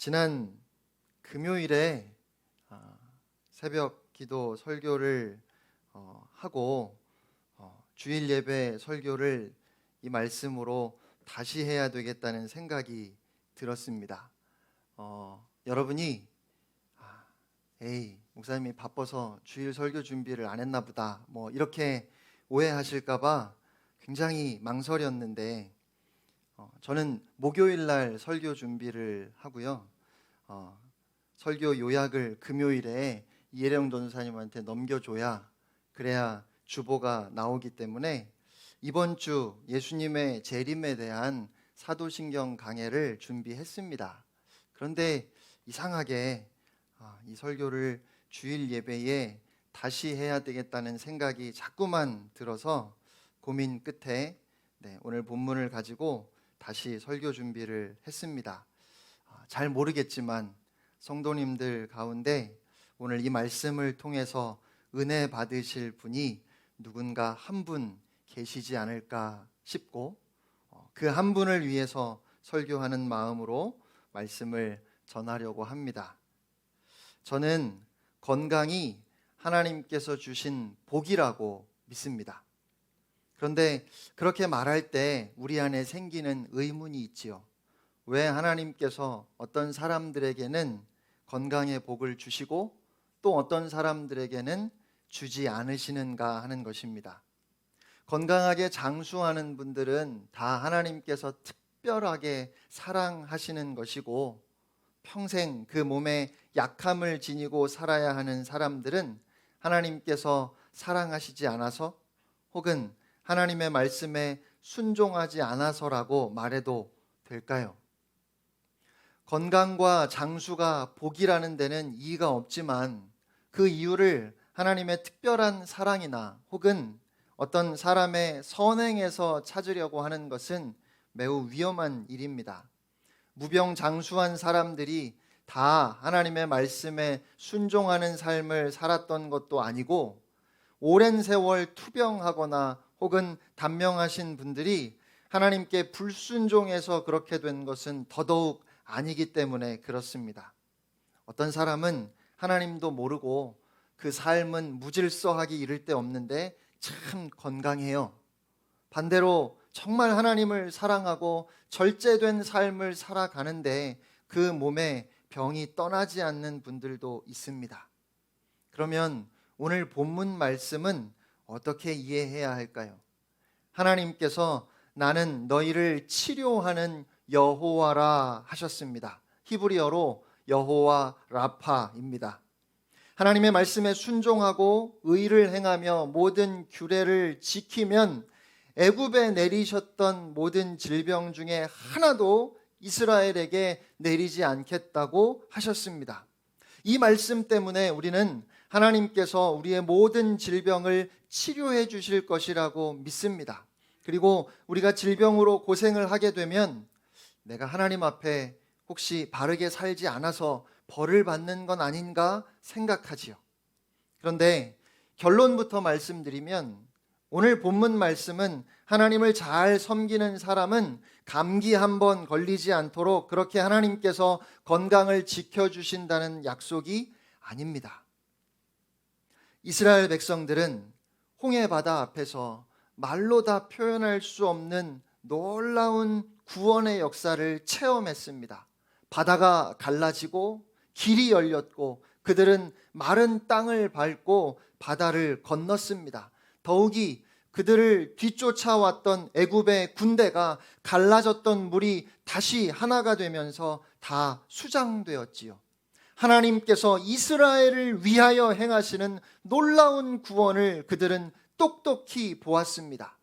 지난 금요일에 새벽 기도 설교를 하고 주일 예배 설교를 이 말씀으로 다시 해야 되겠다는 생각이 들었습니다. 여러분이 에이, 목사님이 바빠서 주일 설교 준비를 안 했나 보다 이렇게 오해하실까봐 굉장히 망설였는데 저는 목요일 날 설교 준비를 하고요. 설교 요약을 금요일에 이혜령 전도사님한테 넘겨줘야 그래야 주보가 나오기 때문에 이번 주 예수님의 재림에 대한 사도신경 강해를 준비했습니다. 그런데 이상하게 이 설교를 주일 예배에 다시 해야 되겠다는 생각이 자꾸만 들어서 고민 끝에 오늘 본문을 가지고 다시 설교 준비를 했습니다. 잘 모르겠지만 성도님들 가운데 오늘 이 말씀을 통해서 은혜 받으실 분이 누군가 한 분 계시지 않을까 싶고 그 한 분을 위해서 설교하는 마음으로 말씀을 전하려고 합니다. 저는 건강이 하나님께서 주신 복이라고 믿습니다. 그런데 그렇게 말할 때 우리 안에 생기는 의문이 있지요. 왜 하나님께서 어떤 사람들에게는 건강의 복을 주시고 또 어떤 사람들에게는 주지 않으시는가 하는 것입니다. 건강하게 장수하는 분들은 다 하나님께서 특별하게 사랑하시는 것이고, 평생 그 몸에 약함을 지니고 살아야 하는 사람들은 하나님께서 사랑하시지 않아서 혹은 하나님의 말씀에 순종하지 않아서라고 말해도 될까요? 건강과 장수가 복이라는 데는 이의가 없지만 그 이유를 하나님의 특별한 사랑이나 혹은 어떤 사람의 선행에서 찾으려고 하는 것은 매우 위험한 일입니다. 무병장수한 사람들이 다 하나님의 말씀에 순종하는 삶을 살았던 것도 아니고, 오랜 세월 투병하거나 혹은 단명하신 분들이 하나님께 불순종해서 그렇게 된 것은 더더욱 아니기 때문에 그렇습니다. 어떤 사람은 하나님도 모르고 그 삶은 무질서하기 이를 데 없는데 참 건강해요. 반대로 정말 하나님을 사랑하고 절제된 삶을 살아가는데 그 몸에 병이 떠나지 않는 분들도 있습니다. 그러면 오늘 본문 말씀은 어떻게 이해해야 할까요? 하나님께서 나는 너희를 치료하는 여호와라 하셨습니다. 히브리어로 여호와 라파입니다. 하나님의 말씀에 순종하고 의를 행하며 모든 규례를 지키면 애굽에 내리셨던 모든 질병 중에 하나도 이스라엘에게 내리지 않겠다고 하셨습니다. 이 말씀 때문에 우리는 하나님께서 우리의 모든 질병을 치료해 주실 것이라고 믿습니다. 그리고 우리가 질병으로 고생을 하게 되면 내가 하나님 앞에 혹시 바르게 살지 않아서 벌을 받는 건 아닌가 생각하지요. 그런데 결론부터 말씀드리면 오늘 본문 말씀은 하나님을 잘 섬기는 사람은 감기 한번 걸리지 않도록 그렇게 하나님께서 건강을 지켜주신다는 약속이 아닙니다. 이스라엘 백성들은 홍해바다 앞에서 말로 다 표현할 수 없는 놀라운 구원의 역사를 체험했습니다. 바다가 갈라지고 길이 열렸고 그들은 마른 땅을 밟고 바다를 건넜습니다. 더욱이 그들을 뒤쫓아왔던 애굽의 군대가 갈라졌던 물이 다시 하나가 되면서 다 수장되었지요. 하나님께서 이스라엘을 위하여 행하시는 놀라운 구원을 그들은 똑똑히 보았습니다.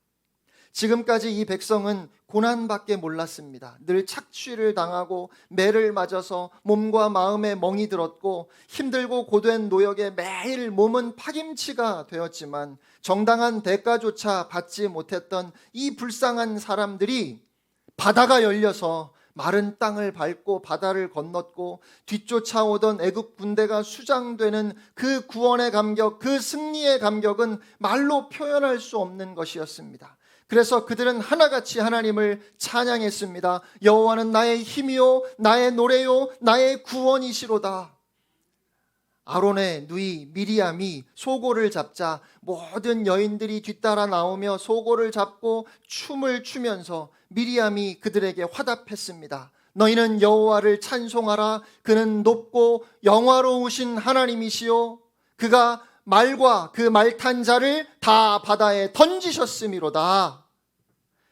지금까지 이 백성은 고난밖에 몰랐습니다. 늘 착취를 당하고 매를 맞아서 몸과 마음에 멍이 들었고 힘들고 고된 노역에 매일 몸은 파김치가 되었지만 정당한 대가조차 받지 못했던 이 불쌍한 사람들이 바다가 열려서 마른 땅을 밟고 바다를 건넜고 뒤쫓아오던 애국 군대가 수장되는 그 구원의 감격, 그 승리의 감격은 말로 표현할 수 없는 것이었습니다. 그래서 그들은 하나같이 하나님을 찬양했습니다. 여호와는 나의 힘이요 나의 노래요 나의 구원이시로다. 아론의 누이 미리암이 소고를 잡자 모든 여인들이 뒤따라 나오며 소고를 잡고 춤을 추면서 미리암이 그들에게 화답했습니다. 너희는 여호와를 찬송하라. 그는 높고 영화로우신 하나님이시요 그가 말과 그 말탄 자를 다 바다에 던지셨음이로다.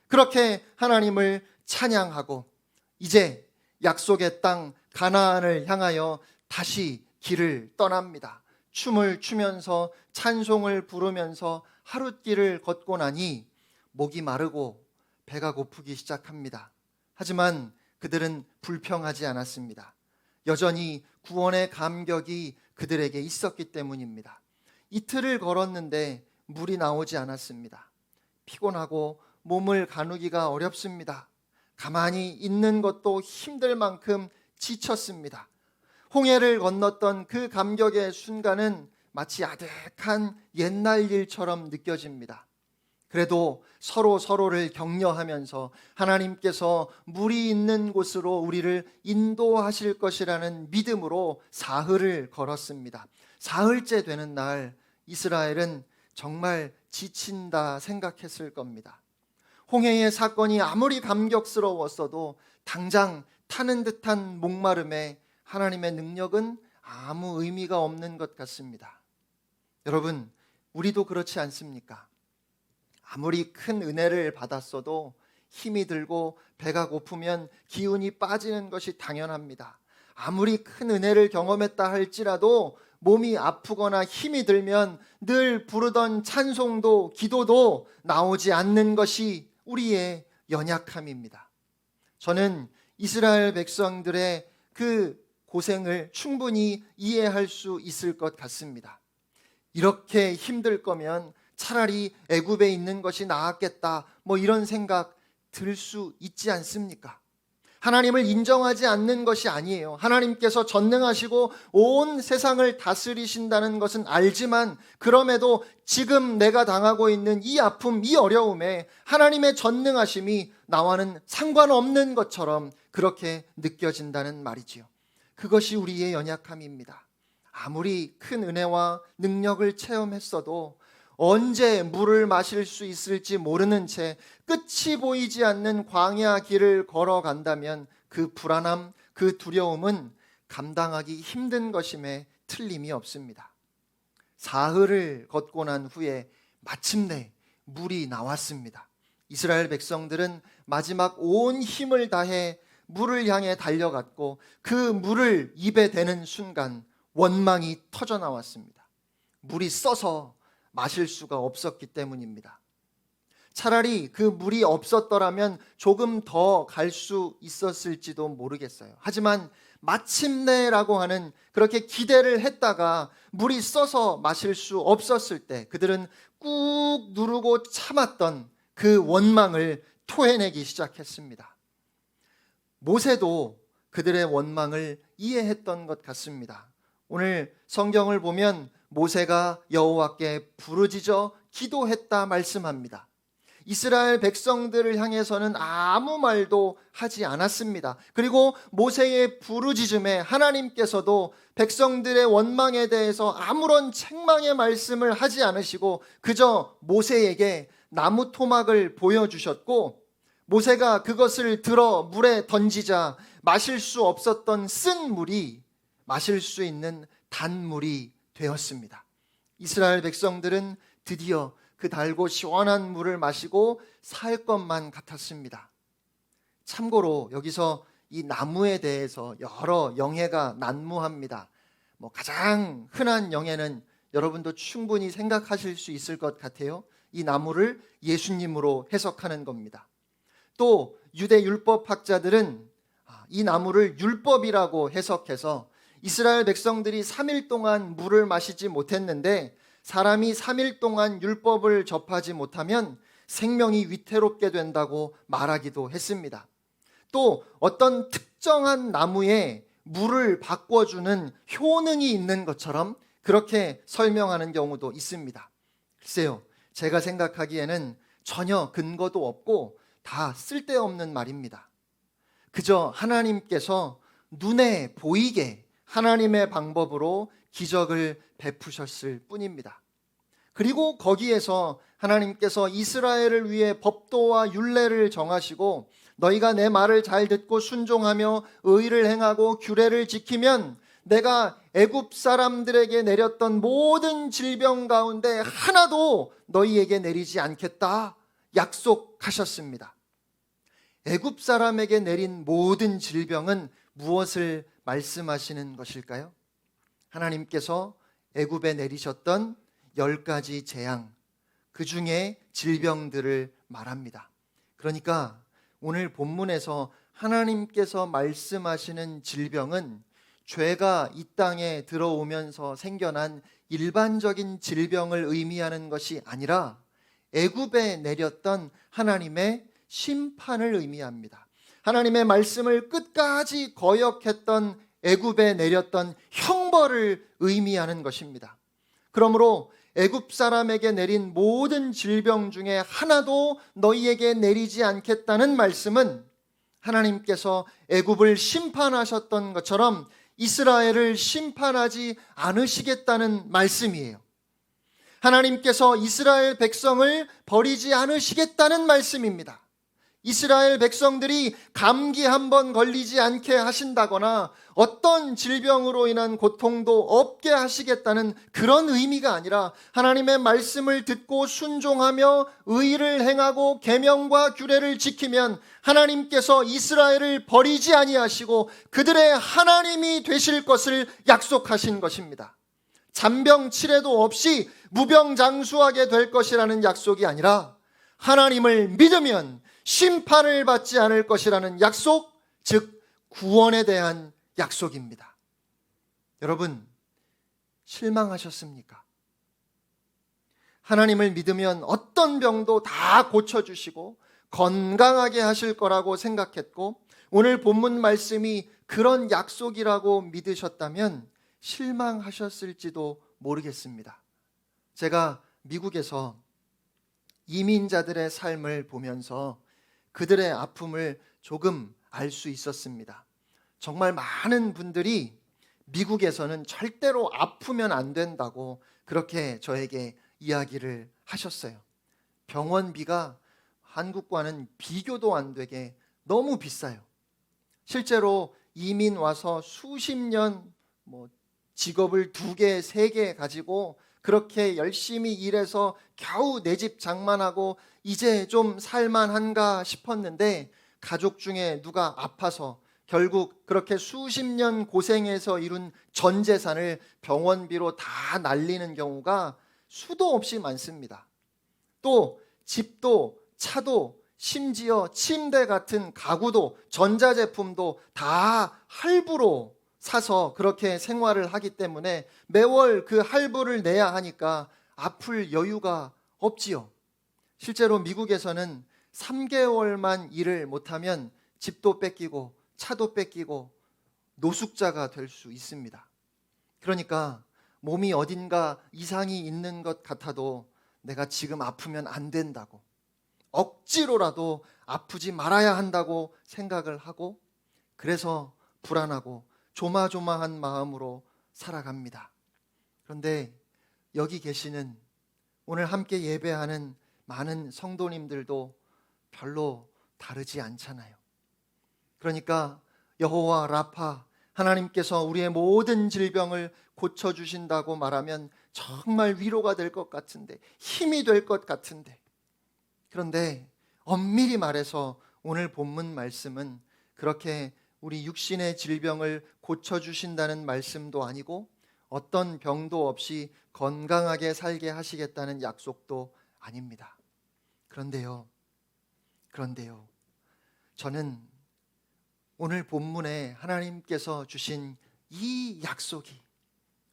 그렇게 하나님을 찬양하고 이제 약속의 땅 가나안을 향하여 다시 길을 떠납니다. 춤을 추면서 찬송을 부르면서 하룻길을 걷고 나니 목이 마르고 배가 고프기 시작합니다. 하지만 그들은 불평하지 않았습니다. 여전히 구원의 감격이 그들에게 있었기 때문입니다. 이틀을 걸었는데 물이 나오지 않았습니다. 피곤하고 몸을 가누기가 어렵습니다. 가만히 있는 것도 힘들 만큼 지쳤습니다. 홍해를 건넜던 그 감격의 순간은 마치 아득한 옛날 일처럼 느껴집니다. 그래도 서로를 격려하면서 하나님께서 물이 있는 곳으로 우리를 인도하실 것이라는 믿음으로 사흘을 걸었습니다. 사흘째 되는 날 이스라엘은 정말 지친다 생각했을 겁니다. 홍해의 사건이 아무리 감격스러웠어도 당장 타는 듯한 목마름에 하나님의 능력은 아무 의미가 없는 것 같습니다. 여러분, 우리도 그렇지 않습니까? 아무리 큰 은혜를 받았어도 힘이 들고 배가 고프면 기운이 빠지는 것이 당연합니다. 아무리 큰 은혜를 경험했다 할지라도 몸이 아프거나 힘이 들면 늘 부르던 찬송도 기도도 나오지 않는 것이 우리의 연약함입니다. 저는 이스라엘 백성들의 그 고생을 충분히 이해할 수 있을 것 같습니다. 이렇게 힘들 거면 차라리 애굽에 있는 것이 나았겠다, 이런 생각 들 수 있지 않습니까? 하나님을 인정하지 않는 것이 아니에요. 하나님께서 전능하시고 온 세상을 다스리신다는 것은 알지만 그럼에도 지금 내가 당하고 있는 이 아픔, 이 어려움에 하나님의 전능하심이 나와는 상관없는 것처럼 그렇게 느껴진다는 말이지요. 그것이 우리의 연약함입니다. 아무리 큰 은혜와 능력을 체험했어도 언제 물을 마실 수 있을지 모르는 채 끝이 보이지 않는 광야 길을 걸어간다면 그 불안함, 그 두려움은 감당하기 힘든 것임에 틀림이 없습니다. 사흘을 걷고 난 후에 마침내 물이 나왔습니다. 이스라엘 백성들은 마지막 온 힘을 다해 물을 향해 달려갔고 그 물을 입에 대는 순간 원망이 터져 나왔습니다. 물이 써서 마실 수가 없었기 때문입니다. 차라리 그 물이 없었더라면 조금 더 갈 수 있었을지도 모르겠어요. 하지만 마침내라고 하는 그렇게 기대를 했다가 물이 써서 마실 수 없었을 때 그들은 꾹 누르고 참았던 그 원망을 토해내기 시작했습니다. 모세도 그들의 원망을 이해했던 것 같습니다. 오늘 성경을 보면 모세가 여호와께 부르짖어 기도했다 말씀합니다. 이스라엘 백성들을 향해서는 아무 말도 하지 않았습니다. 그리고 모세의 부르짖음에 하나님께서도 백성들의 원망에 대해서 아무런 책망의 말씀을 하지 않으시고 그저 모세에게 나무 토막을 보여주셨고 모세가 그것을 들어 물에 던지자 마실 수 없었던 쓴 물이 마실 수 있는 단물이 되었습니다. 이스라엘 백성들은 드디어 그 달고 시원한 물을 마시고 살 것만 같았습니다. 참고로 여기서 이 나무에 대해서 여러 영해가 난무합니다. 가장 흔한 영해는 여러분도 충분히 생각하실 수 있을 것 같아요. 이 나무를 예수님으로 해석하는 겁니다. 또 유대 율법학자들은 이 나무를 율법이라고 해석해서 이스라엘 백성들이 3일 동안 물을 마시지 못했는데 사람이 3일 동안 율법을 접하지 못하면 생명이 위태롭게 된다고 말하기도 했습니다. 또 어떤 특정한 나무에 물을 바꿔주는 효능이 있는 것처럼 그렇게 설명하는 경우도 있습니다. 글쎄요, 제가 생각하기에는 전혀 근거도 없고 다 쓸데없는 말입니다. 그저 하나님께서 눈에 보이게 하나님의 방법으로 기적을 베푸셨을 뿐입니다. 그리고 거기에서 하나님께서 이스라엘을 위해 법도와 율례를 정하시고 너희가 내 말을 잘 듣고 순종하며 의를 행하고 규례를 지키면 내가 애굽 사람들에게 내렸던 모든 질병 가운데 하나도 너희에게 내리지 않겠다 약속하셨습니다. 애굽 사람에게 내린 모든 질병은 무엇을 말씀하시는 것일까요? 하나님께서 애굽에 내리셨던 10가지 재앙, 그 중에 질병들을 말합니다. 그러니까 오늘 본문에서 하나님께서 말씀하시는 질병은 죄가 이 땅에 들어오면서 생겨난 일반적인 질병을 의미하는 것이 아니라 애굽에 내렸던 하나님의 심판을 의미합니다. 하나님의 말씀을 끝까지 거역했던 애굽에 내렸던 형벌을 의미하는 것입니다. 그러므로 애굽 사람에게 내린 모든 질병 중에 하나도 너희에게 내리지 않겠다는 말씀은 하나님께서 애굽을 심판하셨던 것처럼 이스라엘을 심판하지 않으시겠다는 말씀이에요. 하나님께서 이스라엘 백성을 버리지 않으시겠다는 말씀입니다. 이스라엘 백성들이 감기 한번 걸리지 않게 하신다거나 어떤 질병으로 인한 고통도 없게 하시겠다는 그런 의미가 아니라 하나님의 말씀을 듣고 순종하며 의를 행하고 계명과 규례를 지키면 하나님께서 이스라엘을 버리지 아니하시고 그들의 하나님이 되실 것을 약속하신 것입니다. 잔병치레도 없이 무병장수하게 될 것이라는 약속이 아니라 하나님을 믿으면 심판을 받지 않을 것이라는 약속, 즉 구원에 대한 약속입니다. 여러분, 실망하셨습니까? 하나님을 믿으면 어떤 병도 다 고쳐주시고 건강하게 하실 거라고 생각했고 오늘 본문 말씀이 그런 약속이라고 믿으셨다면 실망하셨을지도 모르겠습니다. 제가 미국에서 이민자들의 삶을 보면서 그들의 아픔을 조금 알 수 있었습니다. 정말 많은 분들이 미국에서는 절대로 아프면 안 된다고 그렇게 저에게 이야기를 하셨어요. 병원비가 한국과는 비교도 안 되게 너무 비싸요. 실제로 이민 와서 수십 년 직업을 2개, 3개 가지고 그렇게 열심히 일해서 겨우 내 집 장만하고 이제 좀 살만한가 싶었는데 가족 중에 누가 아파서 결국 그렇게 수십 년 고생해서 이룬 전 재산을 병원비로 다 날리는 경우가 수도 없이 많습니다. 또 집도 차도 심지어 침대 같은 가구도 전자제품도 다 할부로 사서 그렇게 생활을 하기 때문에 매월 그 할부를 내야 하니까 아플 여유가 없지요. 실제로 미국에서는 3개월만 일을 못하면 집도 뺏기고 차도 뺏기고 노숙자가 될 수 있습니다. 그러니까 몸이 어딘가 이상이 있는 것 같아도 내가 지금 아프면 안 된다고 억지로라도 아프지 말아야 한다고 생각을 하고 그래서 불안하고 조마조마한 마음으로 살아갑니다. 그런데 여기 계시는 오늘 함께 예배하는 많은 성도님들도 별로 다르지 않잖아요. 그러니까 여호와 라파 하나님께서 우리의 모든 질병을 고쳐주신다고 말하면 정말 위로가 될 것 같은데 힘이 될 것 같은데 그런데 엄밀히 말해서 오늘 본문 말씀은 그렇게 우리 육신의 질병을 고쳐주신다는 말씀도 아니고 어떤 병도 없이 건강하게 살게 하시겠다는 약속도 아닙니다. 그런데요, 저는 오늘 본문에 하나님께서 주신 이 약속이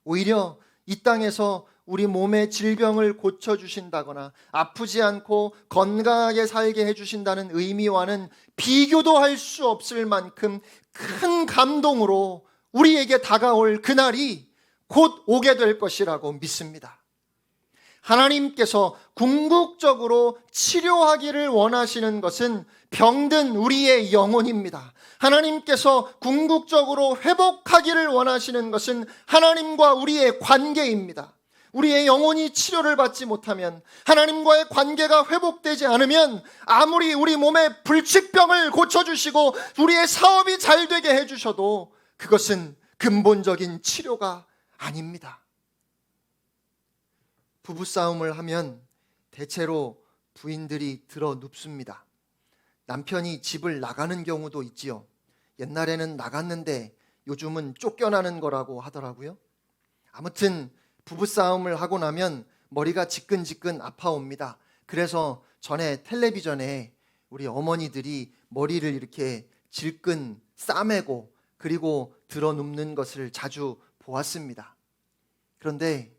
오히려 이 땅에서 우리 몸의 질병을 고쳐주신다거나 아프지 않고 건강하게 살게 해주신다는 의미와는 비교도 할 수 없을 만큼 큰 감동으로 우리에게 다가올 그날이 곧 오게 될 것이라고 믿습니다. 하나님께서 궁극적으로 치료하기를 원하시는 것은 병든 우리의 영혼입니다. 하나님께서 궁극적으로 회복하기를 원하시는 것은 하나님과 우리의 관계입니다. 우리의 영혼이 치료를 받지 못하면, 하나님과의 관계가 회복되지 않으면 아무리 우리 몸의 불치병을 고쳐주시고 우리의 사업이 잘 되게 해주셔도 그것은 근본적인 치료가 아닙니다. 부부싸움을 하면 대체로 부인들이 들어 눕습니다. 남편이 집을 나가는 경우도 있지요. 옛날에는 나갔는데 요즘은 쫓겨나는 거라고 하더라고요. 아무튼 부부싸움을 하고 나면 머리가 지끈지끈 아파옵니다. 그래서 전에 텔레비전에 우리 어머니들이 머리를 이렇게 질끈 싸매고 그리고 들어 눕는 것을 자주 보았습니다. 그런데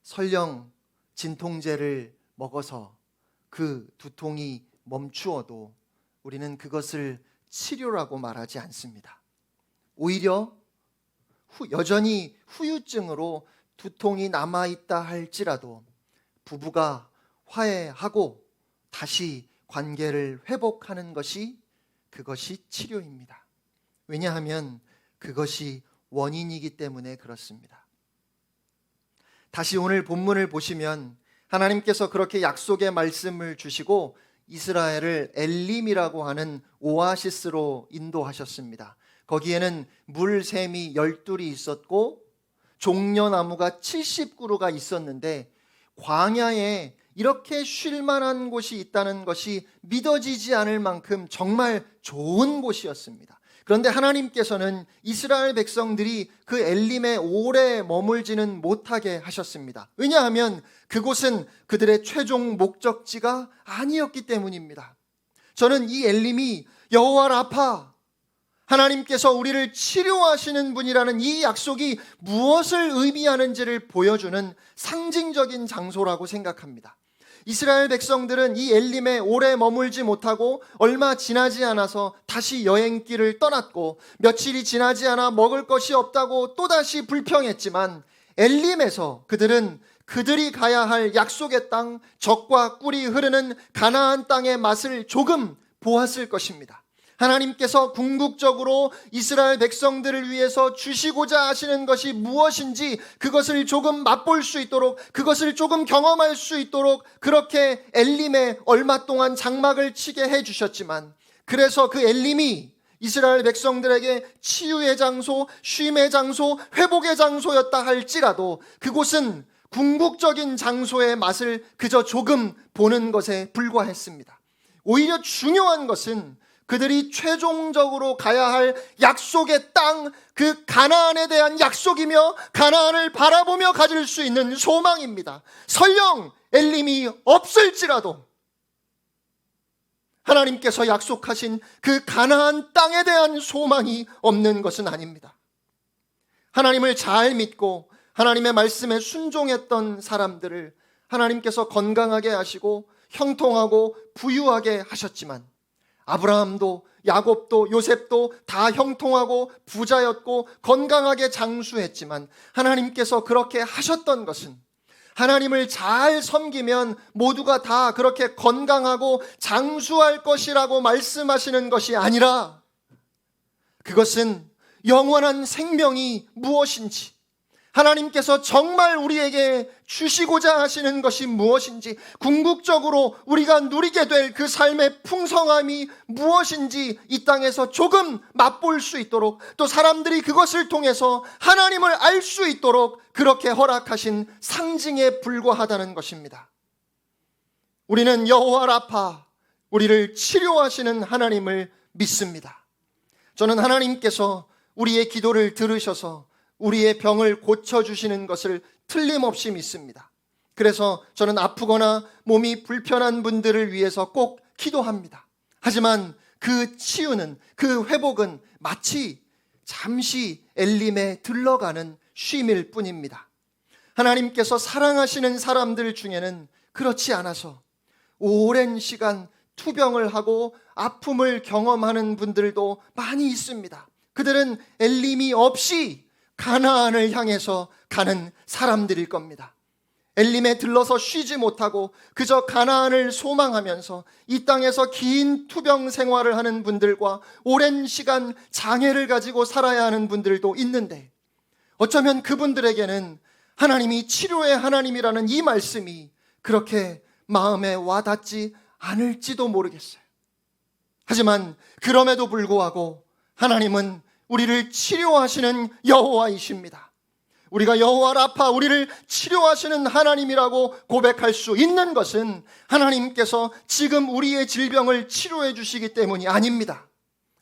설령 진통제를 먹어서 그 두통이 멈추어도 우리는 그것을 치료라고 말하지 않습니다. 오히려 여전히 후유증으로 두통이 남아있다 할지라도 부부가 화해하고 다시 관계를 회복하는 것이 그것이 치료입니다. 왜냐하면 그것이 원인이기 때문에 그렇습니다. 다시 오늘 본문을 보시면 하나님께서 그렇게 약속의 말씀을 주시고 이스라엘을 엘림이라고 하는 오아시스로 인도하셨습니다. 거기에는 물샘이 12이 있었고 종려나무가 70그루가 있었는데 광야에 이렇게 쉴 만한 곳이 있다는 것이 믿어지지 않을 만큼 정말 좋은 곳이었습니다. 그런데 하나님께서는 이스라엘 백성들이 그 엘림에 오래 머물지는 못하게 하셨습니다. 왜냐하면 그곳은 그들의 최종 목적지가 아니었기 때문입니다. 저는 이 엘림이 여호와 라파, 하나님께서 우리를 치료하시는 분이라는 이 약속이 무엇을 의미하는지를 보여주는 상징적인 장소라고 생각합니다. 이스라엘 백성들은 이 엘림에 오래 머물지 못하고 얼마 지나지 않아서 다시 여행길을 떠났고 며칠이 지나지 않아 먹을 것이 없다고 또다시 불평했지만 엘림에서 그들은 그들이 가야 할 약속의 땅, 젖과 꿀이 흐르는 가나안 땅의 맛을 조금 보았을 것입니다. 하나님께서 궁극적으로 이스라엘 백성들을 위해서 주시고자 하시는 것이 무엇인지 그것을 조금 맛볼 수 있도록, 그것을 조금 경험할 수 있도록 그렇게 엘림에 얼마 동안 장막을 치게 해주셨지만, 그래서 그 엘림이 이스라엘 백성들에게 치유의 장소, 쉼의 장소, 회복의 장소였다 할지라도 그곳은 궁극적인 장소의 맛을 그저 조금 보는 것에 불과했습니다. 오히려 중요한 것은 그들이 최종적으로 가야 할 약속의 땅, 그 가나안에 대한 약속이며 가나안을 바라보며 가질 수 있는 소망입니다. 설령 엘림이 없을지라도 하나님께서 약속하신 그 가나안 땅에 대한 소망이 없는 것은 아닙니다. 하나님을 잘 믿고 하나님의 말씀에 순종했던 사람들을 하나님께서 건강하게 하시고 형통하고 부유하게 하셨지만 아브라함도 야곱도 요셉도 다 형통하고 부자였고 건강하게 장수했지만 하나님께서 그렇게 하셨던 것은 하나님을 잘 섬기면 모두가 다 그렇게 건강하고 장수할 것이라고 말씀하시는 것이 아니라 그것은 영원한 생명이 무엇인지, 하나님께서 정말 우리에게 주시고자 하시는 것이 무엇인지, 궁극적으로 우리가 누리게 될 그 삶의 풍성함이 무엇인지 이 땅에서 조금 맛볼 수 있도록, 또 사람들이 그것을 통해서 하나님을 알 수 있도록 그렇게 허락하신 상징에 불과하다는 것입니다. 우리는 여호와 라파, 우리를 치료하시는 하나님을 믿습니다. 저는 하나님께서 우리의 기도를 들으셔서 우리의 병을 고쳐주시는 것을 틀림없이 믿습니다. 그래서 저는 아프거나 몸이 불편한 분들을 위해서 꼭 기도합니다. 하지만 그 치유는, 그 회복은 마치 잠시 엘림에 들러가는 쉼일 뿐입니다. 하나님께서 사랑하시는 사람들 중에는 그렇지 않아서 오랜 시간 투병을 하고 아픔을 경험하는 분들도 많이 있습니다. 그들은 엘림이 없이 가나안을 향해서 가는 사람들일 겁니다. 엘림에 들러서 쉬지 못하고 그저 가나안을 소망하면서 이 땅에서 긴 투병 생활을 하는 분들과 오랜 시간 장애를 가지고 살아야 하는 분들도 있는데, 어쩌면 그분들에게는 하나님이 치료의 하나님이라는 이 말씀이 그렇게 마음에 와닿지 않을지도 모르겠어요. 하지만 그럼에도 불구하고 하나님은 우리를 치료하시는 여호와이십니다. 우리가 여호와 라파, 우리를 치료하시는 하나님이라고 고백할 수 있는 것은 하나님께서 지금 우리의 질병을 치료해 주시기 때문이 아닙니다.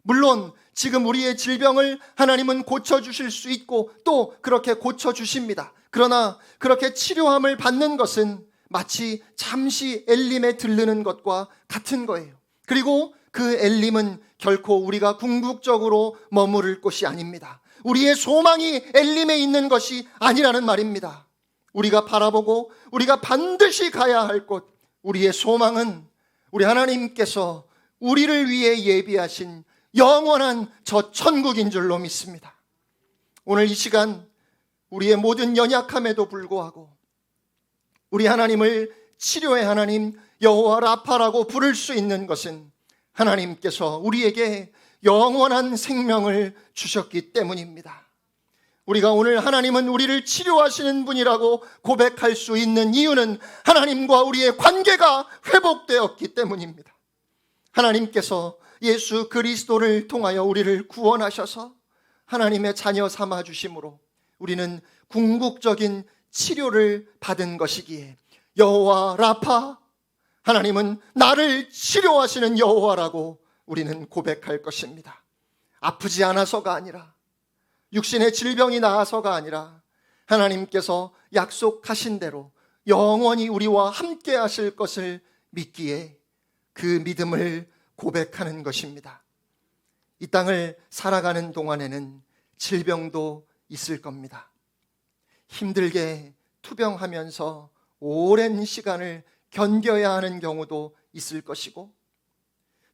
물론 지금 우리의 질병을 하나님은 고쳐주실 수 있고 또 그렇게 고쳐주십니다. 그러나 그렇게 치료함을 받는 것은 마치 잠시 엘림에 들르는 것과 같은 거예요. 그리고 그 엘림은 결코 우리가 궁극적으로 머무를 곳이 아닙니다. 우리의 소망이 엘림에 있는 것이 아니라는 말입니다. 우리가 바라보고 우리가 반드시 가야 할 곳, 우리의 소망은 우리 하나님께서 우리를 위해 예비하신 영원한 저 천국인 줄로 믿습니다. 오늘 이 시간 우리의 모든 연약함에도 불구하고 우리 하나님을 치료의 하나님 여호와 라파라고 부를 수 있는 것은 하나님께서 우리에게 영원한 생명을 주셨기 때문입니다. 우리가 오늘 하나님은 우리를 치료하시는 분이라고 고백할 수 있는 이유는 하나님과 우리의 관계가 회복되었기 때문입니다. 하나님께서 예수 그리스도를 통하여 우리를 구원하셔서 하나님의 자녀 삼아 주심으로 우리는 궁극적인 치료를 받은 것이기에 여호와 라파, 하나님은 나를 치료하시는 여호와라고 우리는 고백할 것입니다. 아프지 않아서가 아니라, 육신의 질병이 나아서가 아니라 하나님께서 약속하신 대로 영원히 우리와 함께 하실 것을 믿기에 그 믿음을 고백하는 것입니다. 이 땅을 살아가는 동안에는 질병도 있을 겁니다. 힘들게 투병하면서 오랜 시간을 견뎌야 하는 경우도 있을 것이고,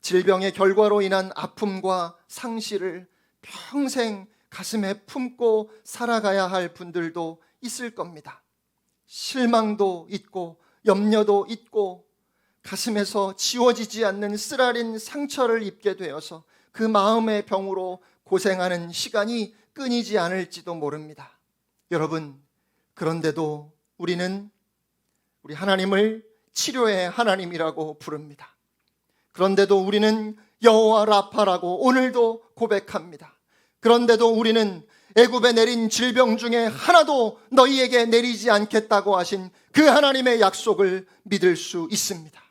질병의 결과로 인한 아픔과 상실을 평생 가슴에 품고 살아가야 할 분들도 있을 겁니다. 실망도 있고 염려도 있고 가슴에서 지워지지 않는 쓰라린 상처를 입게 되어서 그 마음의 병으로 고생하는 시간이 끊이지 않을지도 모릅니다. 여러분, 그런데도 우리는 우리 하나님을 치료의 하나님이라고 부릅니다. 그런데도 우리는 여호와 라파라고 오늘도 고백합니다. 그런데도 우리는 애굽에 내린 질병 중에 하나도 너희에게 내리지 않겠다고 하신 그 하나님의 약속을 믿을 수 있습니다.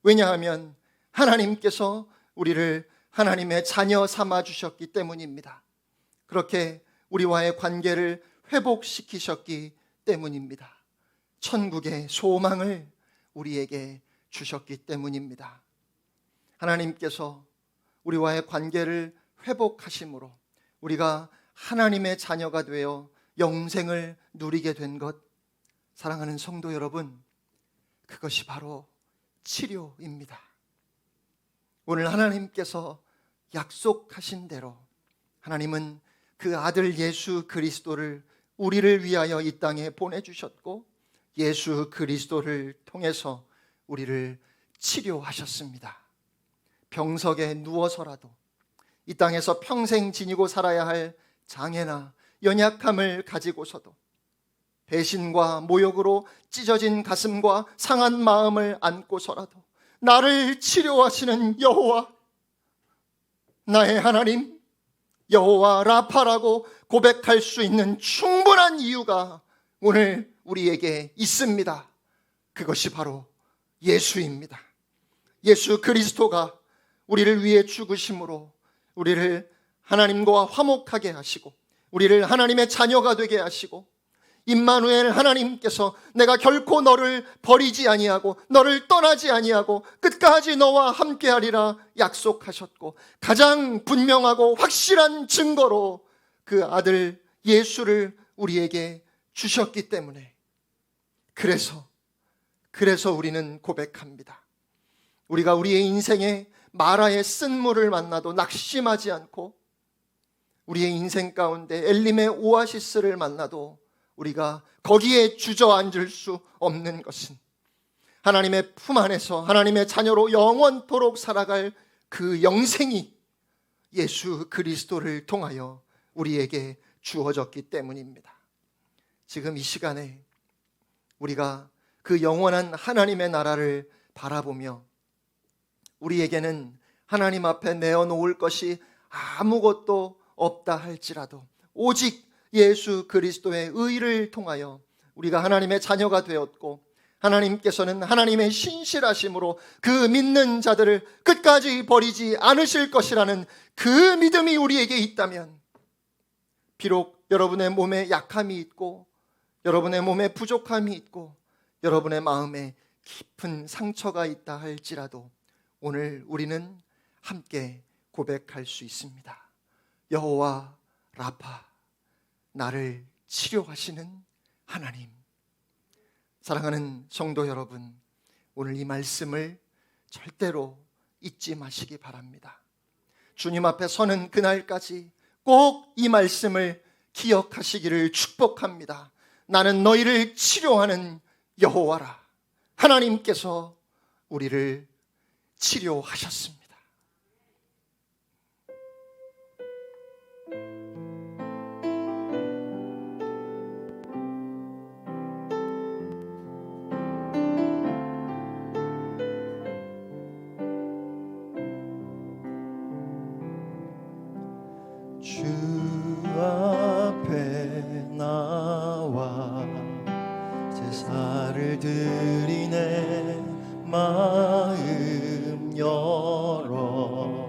왜냐하면 하나님께서 우리를 하나님의 자녀 삼아 주셨기 때문입니다. 그렇게 우리와의 관계를 회복시키셨기 때문입니다. 천국의 소망을 우리에게 주셨기 때문입니다. 하나님께서 우리와의 관계를 회복하심으로 우리가 하나님의 자녀가 되어 영생을 누리게 된 것, 사랑하는 성도 여러분, 그것이 바로 치료입니다. 오늘 하나님께서 약속하신 대로 하나님은 그 아들 예수 그리스도를 우리를 위하여 이 땅에 보내주셨고, 예수 그리스도를 통해서 우리를 치료하셨습니다. 병석에 누워서라도 이 땅에서 평생 지니고 살아야 할 장애나 연약함을 가지고서도 배신과 모욕으로 찢어진 가슴과 상한 마음을 안고서라도 나를 치료하시는 여호와, 나의 하나님 여호와 라파라고 고백할 수 있는 충분한 이유가 오늘 우리에게 있습니다. 그것이 바로 예수입니다. 예수 그리스도가 우리를 위해 죽으심으로 우리를 하나님과 화목하게 하시고 우리를 하나님의 자녀가 되게 하시고, 임마누엘 하나님께서 내가 결코 너를 버리지 아니하고 너를 떠나지 아니하고 끝까지 너와 함께하리라 약속하셨고, 가장 분명하고 확실한 증거로 그 아들 예수를 우리에게 주셨기 때문에 그래서 우리는 고백합니다. 우리가 우리의 인생에 마라의 쓴물을 만나도 낙심하지 않고, 우리의 인생 가운데 엘림의 오아시스를 만나도 우리가 거기에 주저앉을 수 없는 것은 하나님의 품 안에서 하나님의 자녀로 영원토록 살아갈 그 영생이 예수 그리스도를 통하여 우리에게 주어졌기 때문입니다. 지금 이 시간에 우리가 그 영원한 하나님의 나라를 바라보며 우리에게는 하나님 앞에 내어놓을 것이 아무것도 없다 할지라도 오직 예수 그리스도의 의를 통하여 우리가 하나님의 자녀가 되었고 하나님께서는 하나님의 신실하심으로 그 믿는 자들을 끝까지 버리지 않으실 것이라는 그 믿음이 우리에게 있다면, 비록 여러분의 몸에 약함이 있고 여러분의 몸에 부족함이 있고 여러분의 마음에 깊은 상처가 있다 할지라도 오늘 우리는 함께 고백할 수 있습니다. 여호와 라파, 나를 치료하시는 하나님. 사랑하는 성도 여러분, 오늘 이 말씀을 절대로 잊지 마시기 바랍니다. 주님 앞에 서는 그날까지 꼭 이 말씀을 기억하시기를 축복합니다. 나는 너희를 치료하는 여호와라. 하나님께서 우리를 치료하셨습니다. 주 앞에 나와 제사를 드리네. 마음 열어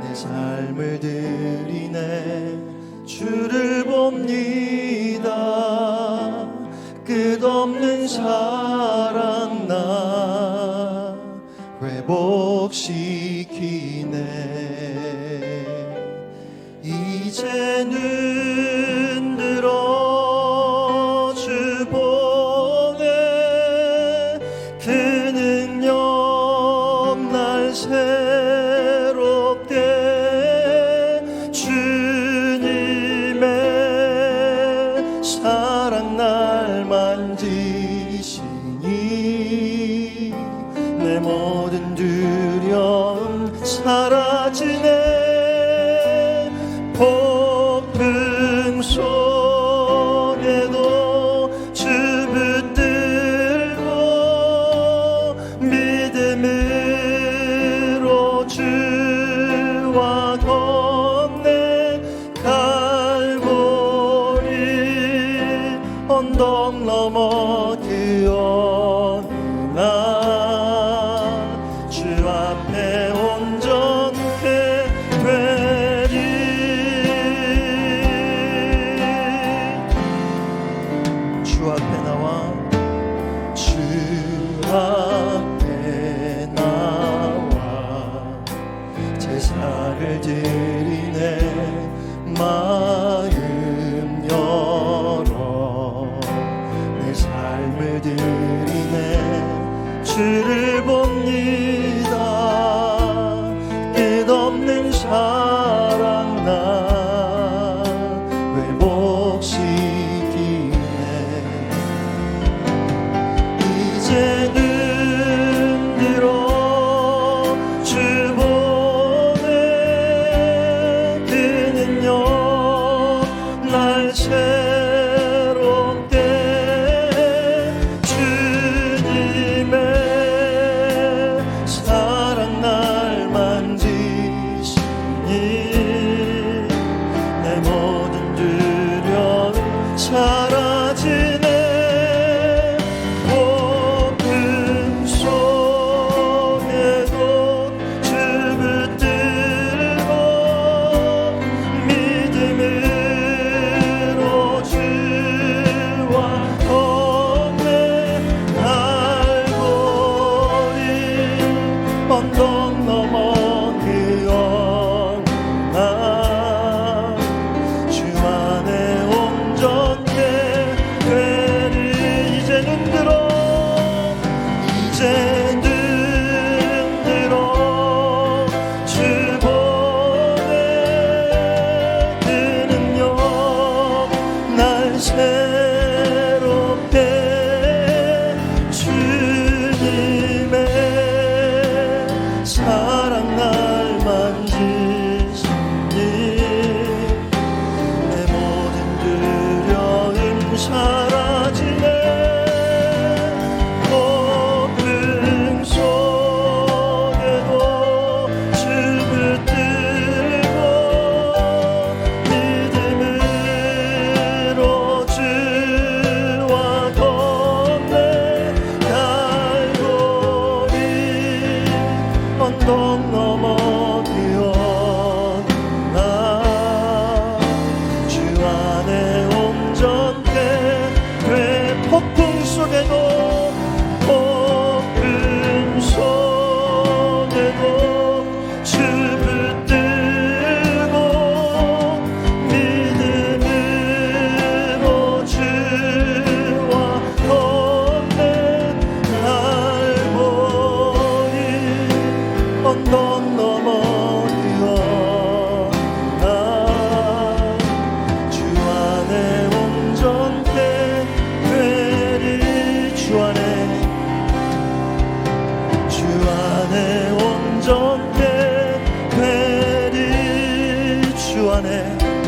내 삶을 드리네. 주를 봅니다. 끝없는 사랑 나 회복시키네. 이제 눈 들어 주 보네. 그 능력 날 새롭게 주님의 사랑 날 만지시니 내 모든 두려움 사라지네. 폭풍 속에도 주 붙들고 믿음으로 주와 건네. 갈보리 언덕 넘어 그 어느 날 주 앞에 온전해 되리. 주 앞에 나와 제사를 드리네. 마음 열어 내 삶을 드리네. 주를 봅니다. 끝없는 사랑 나 회복시키네. 이제 눈 들어 주 보네. 그 능력 날 새롭게 주님의 사랑 날 만지시니 내 모든 두려움 사라지네. 폭풍 속에도 주 붙들고 믿음으로 안에